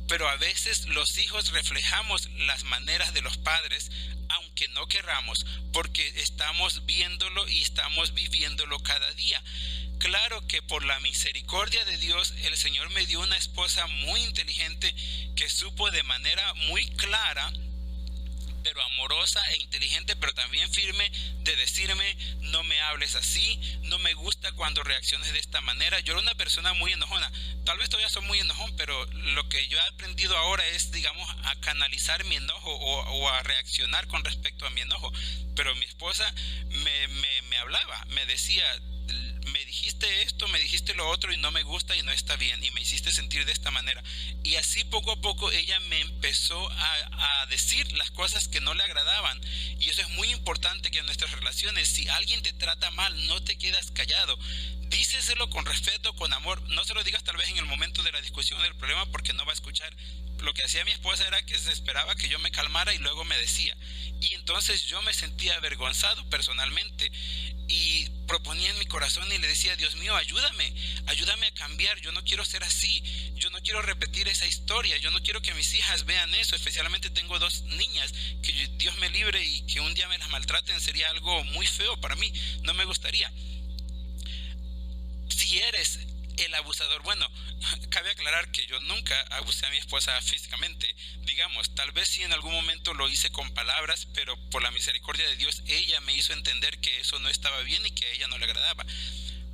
Pero a veces los hijos reflejamos las maneras de los padres, aunque no querramos, porque estamos viéndolo y estamos viviéndolo cada día. Claro que por la misericordia de Dios, el Señor me dio una esposa muy inteligente que supo de manera muy clara, pero amorosa e inteligente, pero también firme, de decirme: no me hables así, no me gusta cuando reacciones de esta manera. Yo era una persona muy enojona, tal vez todavía soy muy enojón, pero lo que yo he aprendido ahora es, digamos, a canalizar mi enojo o a reaccionar con respecto a mi enojo. Pero mi esposa me hablaba, me decía: me dijiste esto, me dijiste lo otro y no me gusta y no está bien y me hiciste sentir de esta manera. Y así poco a poco ella me empezó a decir las cosas que no le agradaban. Y eso es muy importante, que en nuestras relaciones, si alguien te trata mal, no te quedas callado. Díceselo con respeto, con amor. No se lo digas tal vez en el momento de la discusión del problema, porque no va a escuchar. Lo que hacía mi esposa era que se esperaba que yo me calmara y luego me decía. Y entonces yo me sentía avergonzado personalmente y proponía en mi corazón y le decía: Dios mío, ayúdame a cambiar. Yo no quiero ser así, yo no quiero repetir esa historia, yo no quiero que mis hijas vean eso. Especialmente tengo 2 niñas, que Dios me libre, y que un día me las maltraten sería algo muy feo para mí, no me gustaría. Si eres el abusador, bueno, cabe aclarar que yo nunca abusé a mi esposa físicamente. Digamos, tal vez sí en algún momento lo hice con palabras, pero por la misericordia de Dios, ella me hizo entender que eso no estaba bien y que a ella no le agradaba.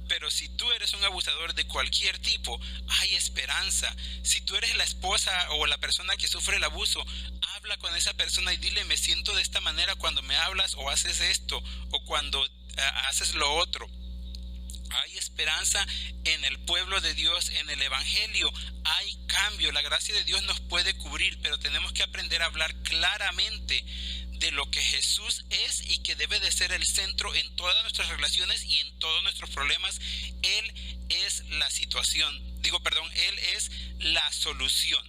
Pero si tú eres un abusador de cualquier tipo, hay esperanza. Si tú eres la esposa o la persona que sufre el abuso, habla con esa persona y dile: me siento de esta manera cuando me hablas o haces esto, o cuando haces lo otro. Hay esperanza en el pueblo de Dios, en el Evangelio. Hay cambio. La gracia de Dios nos puede cubrir, pero tenemos que aprender a hablar claramente de lo que Jesús es y que debe de ser el centro en todas nuestras relaciones y en todos nuestros problemas. Él es la Él es la solución.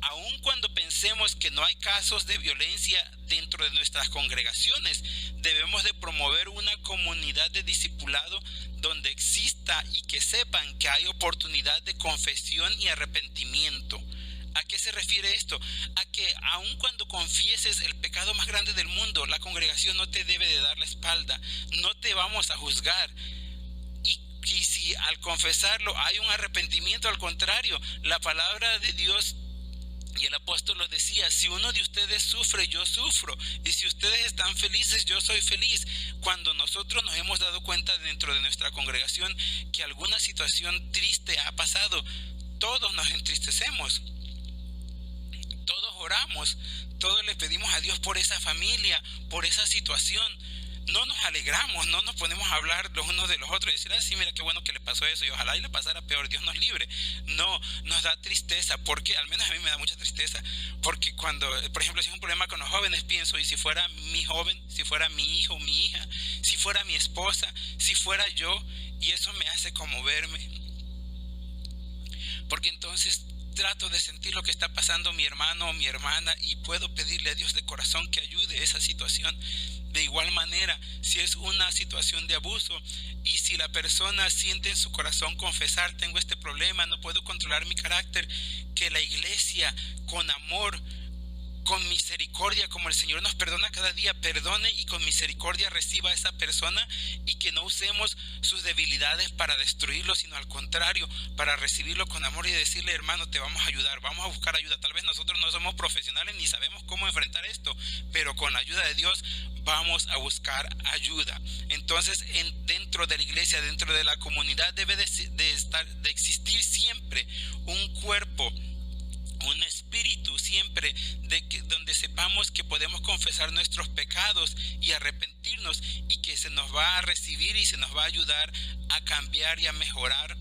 Aun cuando pensemos que no hay casos de violencia dentro de nuestras congregaciones, debemos de promover una comunidad de discipulado donde exista y que sepan que hay oportunidad de confesión y arrepentimiento. ¿A qué se refiere esto? A que aun cuando confieses el pecado más grande del mundo, la congregación no te debe de dar la espalda, no te vamos a juzgar. Y si al confesarlo hay un arrepentimiento, al contrario, la palabra de Dios y el apóstol lo decía: si uno de ustedes sufre, yo sufro, y si ustedes están felices, yo soy feliz. Cuando nosotros nos hemos dado cuenta dentro de nuestra congregación que alguna situación triste ha pasado, todos nos entristecemos, todos oramos, todos le pedimos a Dios por esa familia, por esa situación. No nos alegramos, no nos ponemos a hablar los unos de los otros y decir: sí, mira qué bueno que le pasó eso y ojalá y le pasara peor, Dios nos libre. No, nos da tristeza, porque al menos a mí me da mucha tristeza, porque cuando, por ejemplo, si es un problema con los jóvenes, pienso: y si fuera mi joven, si fuera mi hijo, mi hija, si fuera mi esposa, si fuera yo, y eso me hace conmoverme, porque entonces trato de sentir lo que está pasando mi hermano o mi hermana y puedo pedirle a Dios de corazón que ayude esa situación. De igual manera, si es una situación de abuso y si la persona siente en su corazón confesar: tengo este problema, no puedo controlar mi carácter, que la iglesia con amor, con misericordia, como el Señor nos perdona cada día, perdone y con misericordia reciba a esa persona, y que no usemos sus debilidades para destruirlo, sino al contrario, para recibirlo con amor y decirle: hermano, te vamos a ayudar, vamos a buscar ayuda. Tal vez nosotros no somos profesionales ni sabemos cómo enfrentar esto, pero con la ayuda de Dios vamos a buscar ayuda. Entonces, dentro de la iglesia, dentro de la comunidad, debe de existir siempre un cuerpo, un espíritu siempre donde sepamos que podemos confesar nuestros pecados y arrepentirnos, y que se nos va a recibir y se nos va a ayudar a cambiar y a mejorar.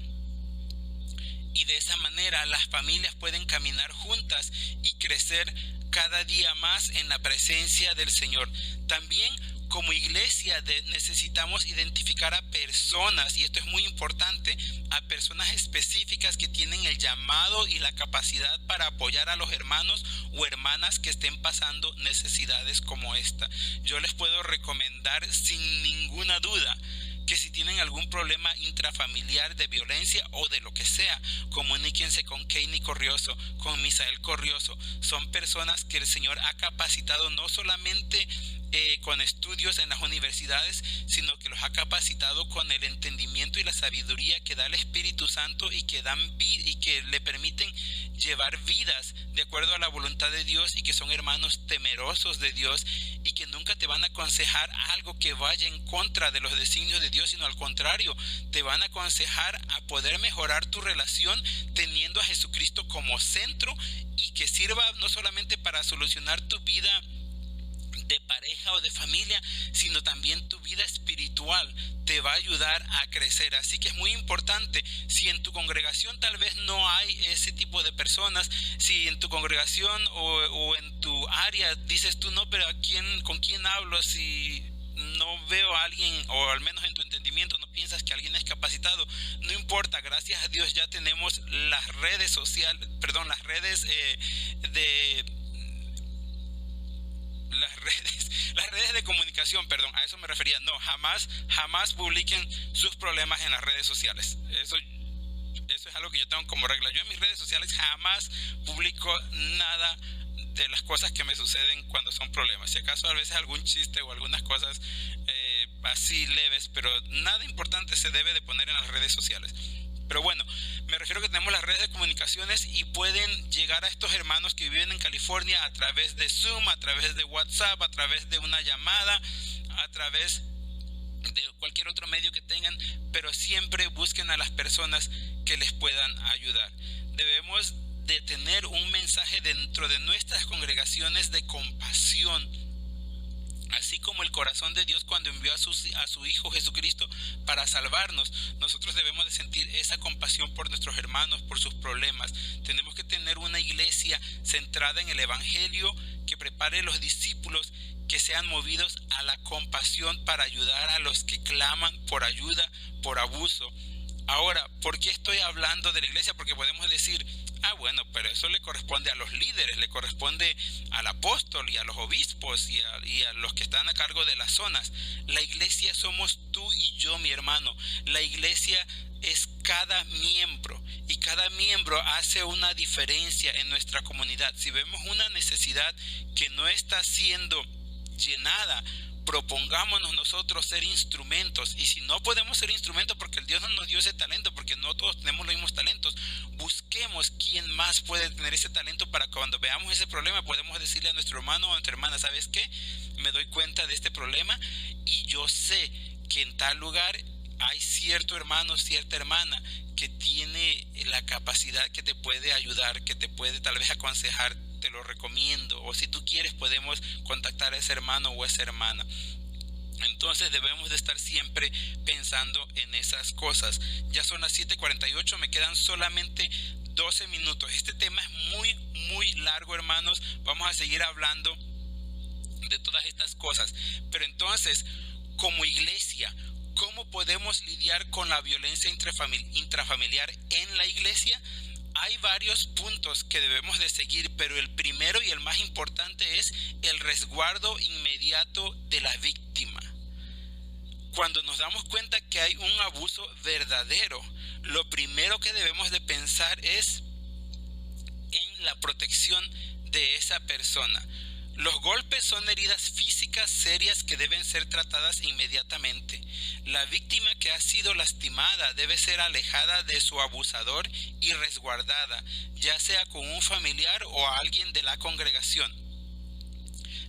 Y de esa manera las familias pueden caminar juntas y crecer cada día más en la presencia del Señor. También como iglesia necesitamos identificar a personas, y esto es muy importante, a personas específicas que tienen el llamado y la capacidad para apoyar a los hermanos o hermanas que estén pasando necesidades como esta. Yo les puedo recomendar sin ninguna duda que si tienen algún problema intrafamiliar de violencia o de lo que sea, comuníquense con Keini Corrioso, con Misael Corrioso. Son personas que el Señor ha capacitado no solamente con estudios en las universidades, sino que los ha capacitado con el entendimiento y la sabiduría que da el Espíritu Santo y que le permiten llevar vidas de acuerdo a la voluntad de Dios, y que son hermanos temerosos de Dios y que nunca te van a aconsejar algo que vaya en contra de los designios de Dios, sino al contrario, te van a aconsejar a poder mejorar tu relación teniendo a Jesucristo como centro, y que sirva no solamente para solucionar tu vida de pareja o de familia, sino también tu vida espiritual te va a ayudar a crecer. Así que es muy importante, si en tu congregación tal vez no hay ese tipo de personas, si en tu congregación o en tu área dices tú, no, pero ¿con quién hablo? Si no veo a alguien, o al menos en tu entendimiento no piensas que alguien es capacitado, no importa, gracias a Dios ya tenemos las redes sociales, las redes las redes de comunicación, a eso me refería. No, jamás publiquen sus problemas en las redes sociales. Eso es algo que yo tengo como regla. Yo en mis redes sociales jamás publico nada de las cosas que me suceden cuando son problemas. Si acaso a veces algún chiste o algunas cosas así leves, pero nada importante se debe de poner en las redes sociales. Pero bueno, me refiero que tenemos las redes de comunicaciones y pueden llegar a estos hermanos que viven en California a través de Zoom, a través de WhatsApp, a través de una llamada, a través de cualquier otro medio que tengan, pero siempre busquen a las personas que les puedan ayudar. Debemos de tener un mensaje dentro de nuestras congregaciones de compasión, así como el corazón de Dios cuando envió a su Hijo Jesucristo para salvarnos. Nosotros debemos de sentir esa compasión por nuestros hermanos, por sus problemas. Tenemos que tener una iglesia centrada en el Evangelio, que prepare los discípulos que sean movidos a la compasión para ayudar a los que claman por ayuda, por abuso. Ahora, ¿por qué estoy hablando de la iglesia? Porque podemos decir, bueno, pero eso le corresponde a los líderes, le corresponde al apóstol y a los obispos y a los que están a cargo de las zonas. La iglesia somos tú y yo, mi hermano. La iglesia es cada miembro, y cada miembro hace una diferencia en nuestra comunidad. Si vemos una necesidad que no está siendo llenada, propongámonos nosotros ser instrumentos. Y si no podemos ser instrumentos porque el Dios no nos dio ese talento, porque no todos tenemos los mismos talentos, busquemos quién más puede tener ese talento, para cuando veamos ese problema podemos decirle a nuestro hermano o a nuestra hermana, ¿sabes qué? Me doy cuenta de este problema y yo sé que en tal lugar hay cierto hermano, cierta hermana que tiene la capacidad, que te puede ayudar, que te puede tal vez aconsejar. Te lo recomiendo, o si tú quieres podemos contactar a ese hermano o esa hermana. Entonces debemos de estar siempre pensando en esas cosas. Ya son las 7:48, me quedan solamente 12 minutos. Este tema es muy largo, hermanos. Vamos a seguir hablando de todas estas cosas, pero entonces, como iglesia, ¿cómo podemos lidiar con la violencia intrafamiliar en la iglesia? Hay varios puntos que debemos de seguir, pero el primero y el más importante es el resguardo inmediato de la víctima. Cuando nos damos cuenta que hay un abuso verdadero, lo primero que debemos de pensar es en la protección de esa persona. Los golpes son heridas físicas serias que deben ser tratadas inmediatamente. La víctima que ha sido lastimada debe ser alejada de su abusador y resguardada, ya sea con un familiar o a alguien de la congregación.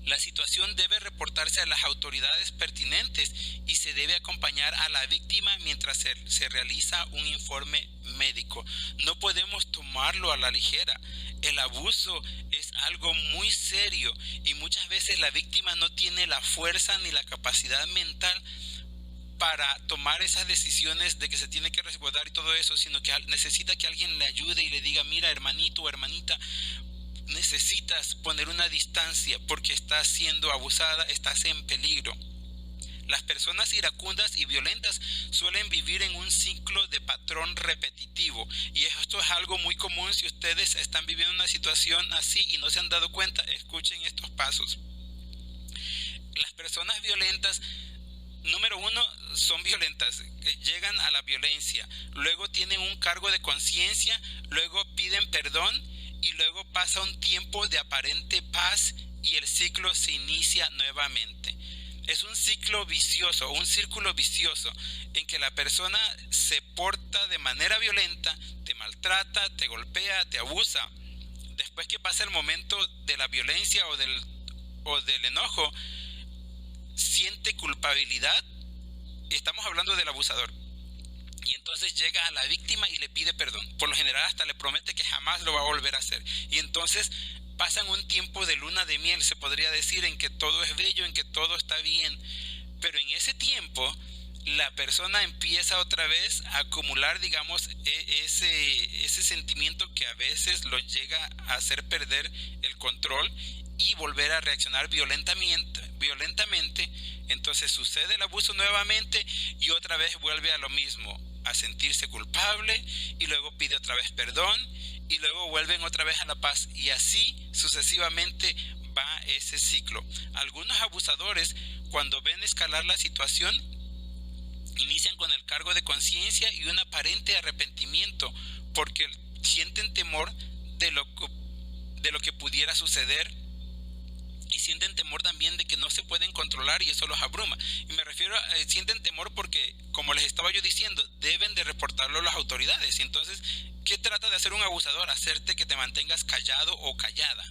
La situación debe reportarse a las autoridades pertinentes y se debe acompañar a la víctima mientras se realiza un informe médico. No podemos tomarlo a la ligera. El abuso es algo muy serio y muchas veces la víctima no tiene la fuerza ni la capacidad mental para tomar esas decisiones de que se tiene que resguardar y todo eso, sino que necesita que alguien le ayude y le diga, mira, hermanito o hermanita, necesitas poner una distancia porque estás siendo abusada, estás en peligro. Las personas iracundas y violentas suelen vivir en un ciclo de patrón repetitivo, y esto es algo muy común. Si ustedes están viviendo una situación así y no se han dado cuenta, escuchen estos pasos. Las personas violentas, número uno, son violentas, llegan a la violencia, luego tienen un cargo de conciencia, luego piden perdón y luego pasa un tiempo de aparente paz y el ciclo se inicia nuevamente. Es un ciclo vicioso, un círculo vicioso en que la persona se porta de manera violenta, te maltrata, te golpea, te abusa. Después que pasa el momento de la violencia o del enojo, siente culpabilidad. Estamos hablando del abusador. Y entonces llega a la víctima y le pide perdón. Por lo general hasta le promete que jamás lo va a volver a hacer. Y entonces pasan un tiempo de luna de miel, se podría decir, en que todo es bello, en que todo está bien. Pero en ese tiempo la persona empieza otra vez a acumular, digamos, ese sentimiento que a veces lo llega a hacer perder el control y volver a reaccionar violentamente. Entonces sucede el abuso nuevamente y otra vez vuelve a lo mismo, a sentirse culpable, y luego pide otra vez perdón y luego vuelven otra vez a la paz, y así sucesivamente va ese ciclo. Algunos abusadores, cuando ven escalar la situación, inician con el cargo de conciencia y un aparente arrepentimiento porque sienten temor de lo que pudiera suceder, y sienten temor también de que no se pueden controlar y eso los abruma. Y me refiero a sienten temor porque, como les estaba yo diciendo, deben de reportarlo a las autoridades. Y entonces, ¿qué trata de hacer un abusador? Hacerte que te mantengas callado o callada,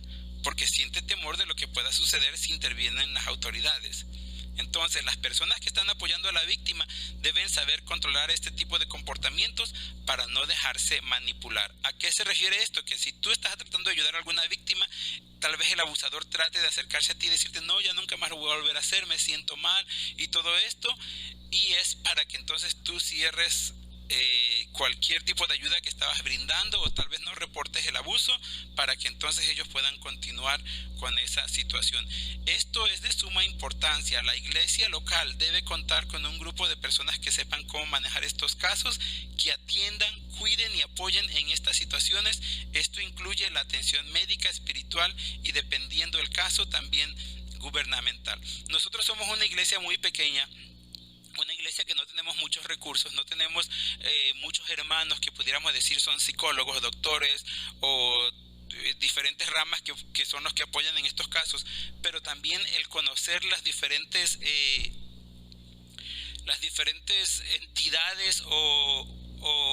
porque siente temor de lo que pueda suceder si intervienen las autoridades. Entonces, las personas que están apoyando a la víctima deben saber controlar este tipo de comportamientos para no dejarse manipular. ¿A qué se refiere esto? Que si tú estás tratando de ayudar a alguna víctima, tal vez el abusador trate de acercarse a ti y decirte, no, ya nunca más lo voy a volver a hacer, me siento mal y todo esto. Y es para que entonces tú cierres cualquier tipo de ayuda que estabas brindando, o tal vez no reportes el abuso, para que entonces ellos puedan continuar con esa situación. Esto es de suma importancia. La iglesia local debe contar con un grupo de personas que sepan cómo manejar estos casos, que atiendan, cuiden y apoyen en estas situaciones. Esto incluye la atención médica, espiritual y, dependiendo del caso, también gubernamental. Nosotros somos una iglesia muy pequeña, una iglesia que no tenemos muchos recursos, no tenemos muchos hermanos que pudiéramos decir son psicólogos, doctores o diferentes ramas que son los que apoyan en estos casos, pero también el conocer las diferentes entidades o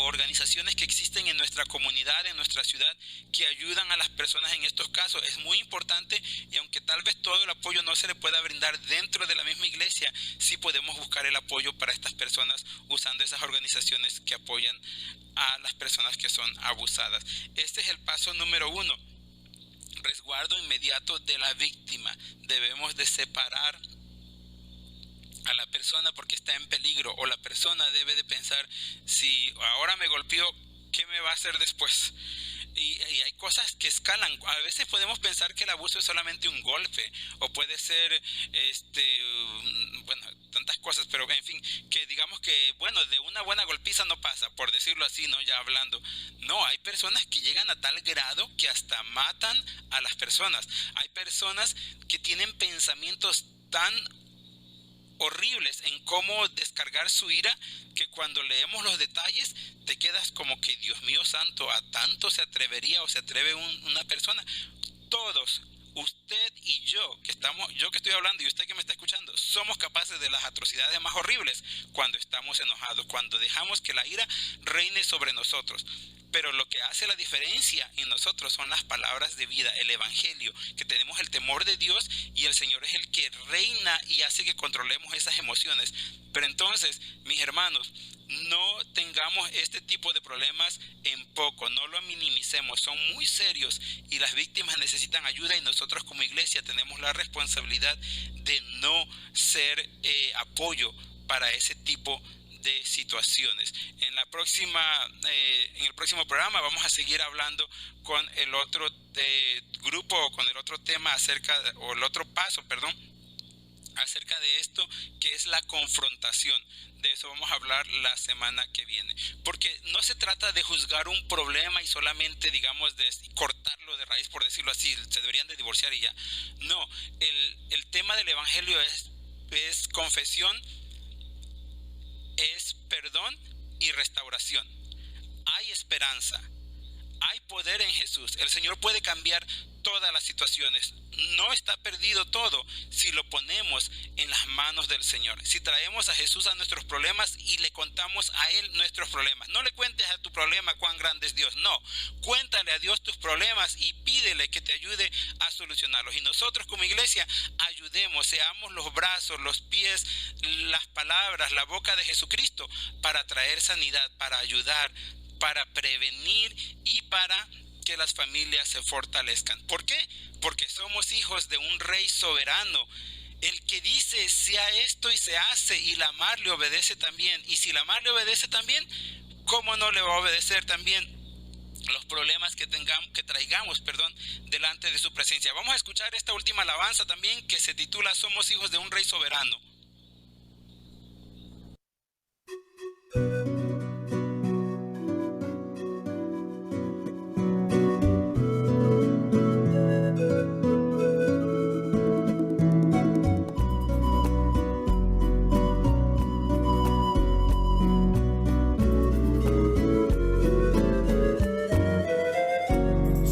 organizaciones que existen en nuestra comunidad, en nuestra ciudad, que ayudan a las personas en estos casos, es muy importante. Y aunque tal vez todo el apoyo no se le pueda brindar dentro de la misma iglesia, sí podemos buscar el apoyo para estas personas usando esas organizaciones que apoyan a las personas que son abusadas. Este es el paso número 1, resguardo inmediato de la víctima. Debemos de separar a la persona porque está en peligro, o la persona debe de pensar, si ahora me golpeó, ¿qué me va a hacer después? Y hay cosas que escalan. A veces podemos pensar que el abuso es solamente un golpe, o puede ser tantas cosas, pero en fin, que digamos que bueno, de una buena golpiza no pasa, por decirlo así, ¿no? Ya hablando. No, hay personas que llegan a tal grado que hasta matan a las personas. Hay personas que tienen pensamientos tan horribles en cómo descargar su ira, que cuando leemos los detalles te quedas como que, Dios mío santo, ¿a tanto se atrevería o se atreve una persona? Todos, usted y yo que estoy hablando y usted que me está escuchando, somos capaces de las atrocidades más horribles cuando estamos enojados, cuando dejamos que la ira reine sobre nosotros. Pero lo que hace la diferencia en nosotros son las palabras de vida, el evangelio, que tenemos el temor de Dios, y el Señor es el que reina y hace que controlemos esas emociones. Pero entonces, mis hermanos, no tengamos este tipo de problemas en poco, no lo minimicemos, son muy serios y las víctimas necesitan ayuda, y nosotros como iglesia tenemos la responsabilidad de no ser apoyo para ese tipo de situaciones. En el próximo programa vamos a seguir hablando con el otro grupo, o con el otro tema el otro paso, acerca de esto, que es la confrontación. De eso vamos a hablar la semana que viene, porque no se trata de juzgar un problema y solamente, digamos, de cortarlo de raíz, por decirlo así, se deberían de divorciar y ya. No, el tema del evangelio es confesión, es perdón y restauración. Hay esperanza, hay poder en Jesús. El Señor puede cambiar todas las situaciones. No está perdido todo si lo ponemos en las manos del Señor. Si traemos a Jesús a nuestros problemas y le contamos a Él nuestros problemas. No le cuentes a tu problema cuán grande es Dios. No, cuéntale a Dios tus problemas y pídele que te ayude a solucionarlos. Y nosotros como iglesia ayudemos, seamos los brazos, los pies, las palabras, la boca de Jesucristo para traer sanidad, para ayudar, para prevenir y para que las familias se fortalezcan. ¿Por qué? Porque somos hijos de un rey soberano, el que dice sea esto y se hace, y la mar le obedece también. Y si la mar le obedece también, ¿cómo no le va a obedecer también los problemas que traigamos delante de su presencia? Vamos a escuchar esta última alabanza también, que se titula Somos hijos de un rey soberano.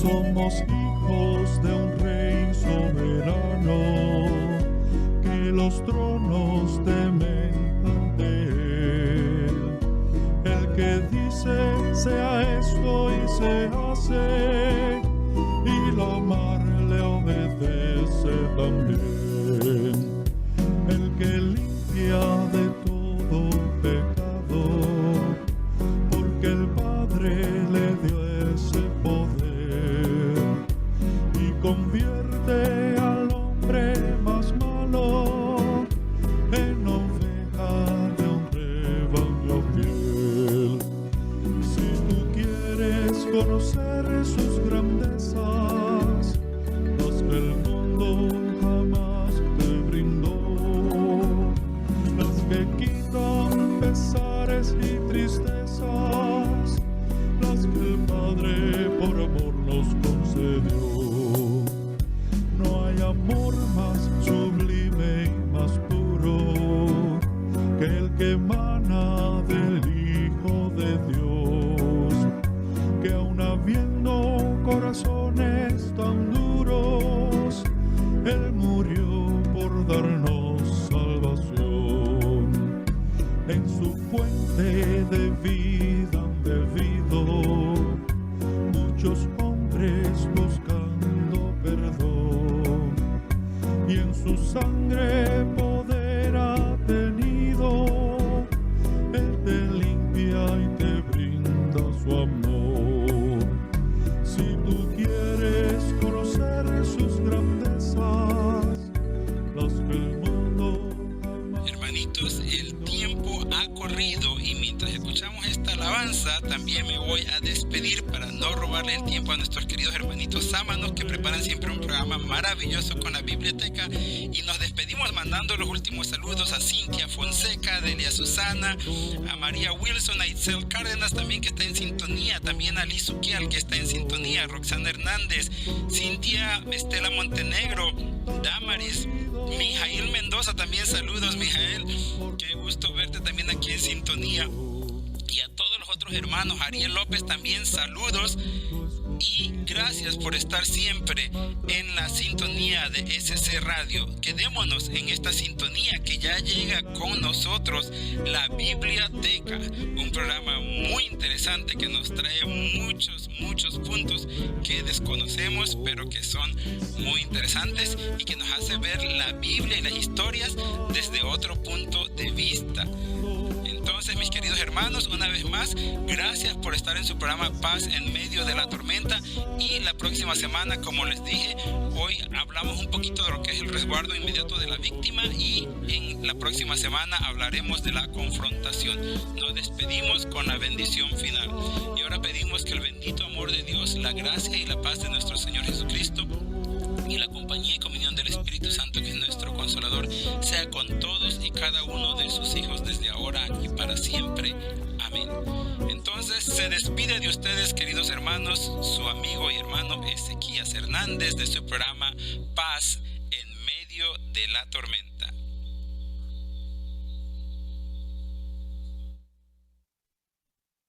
Somos hijos de un rey soberano, que los tronos temen ante él. El que dice sea esto y se hace, y la mar le obedece también. El que limpia de todo pecado, porque el Padre le dio ese poder. Convierte al hombre más malo en oveja de un rebaño fiel. Si tú quieres conocer sus grandezas, las que el mundo jamás te brindó, las que quitan pesares y tristezas, las que el Padre por amor nos concedió. No hay amor más sublime y más puro que el que emana del Hijo de Dios, que aun habiendo corazones tan duros, Él murió por darnos salvación. En su fuente de vida han bebido muchos hombres buscando perdón, y en su sangre poder ha tenido. Él te limpia y te brinda su amor. Si tú quieres conocer sus grandezas, las que el mundo jamás... Hermanitos, el tiempo ha corrido y mientras escuchamos esta alabanza también me voy a despedir para no robarle el tiempo a nuestros queridos hermanitos sámanos, que preparan siempre un programa maravilloso con la biblioteca, y nos despedimos mandando los últimos saludos a Cintia Fonseca, a Delia Susana, a María Wilson, a Itzel Cárdenas también, que está en sintonía, también a Liz Uquial, que está en sintonía, Roxana Hernández, Cintia Estela Montenegro, Damaris, Mijael Mendoza también, saludos Mijael, qué gusto verte también aquí en sintonía. Y a todos los otros hermanos, Ariel López también, saludos y gracias por estar siempre en la sintonía de SC Radio. Quedémonos en esta sintonía que ya llega con nosotros, la Biblioteca, un programa muy interesante que nos trae muchos puntos que desconocemos, pero que son muy interesantes y que nos hace ver la Biblia y las historias desde otro punto de vista. Entonces, mis queridos hermanos, una vez más, gracias por estar en su programa Paz en medio de la tormenta. Y la próxima semana, como les dije, hoy hablamos un poquito de lo que es el resguardo inmediato de la víctima, y en la próxima semana hablaremos de la confrontación. Nos despedimos con la bendición final. Y ahora pedimos que el bendito amor de Dios, la gracia y la paz de nuestro Señor Jesucristo y la compañía y comunión del Espíritu Santo, que es nuestro Consolador, sea sea con todos y cada uno de sus hijos desde ahora y para siempre. Amén. Entonces se despide de ustedes, queridos hermanos, su amigo y hermano Ezequías Hernández, de su programa Paz en medio de la tormenta.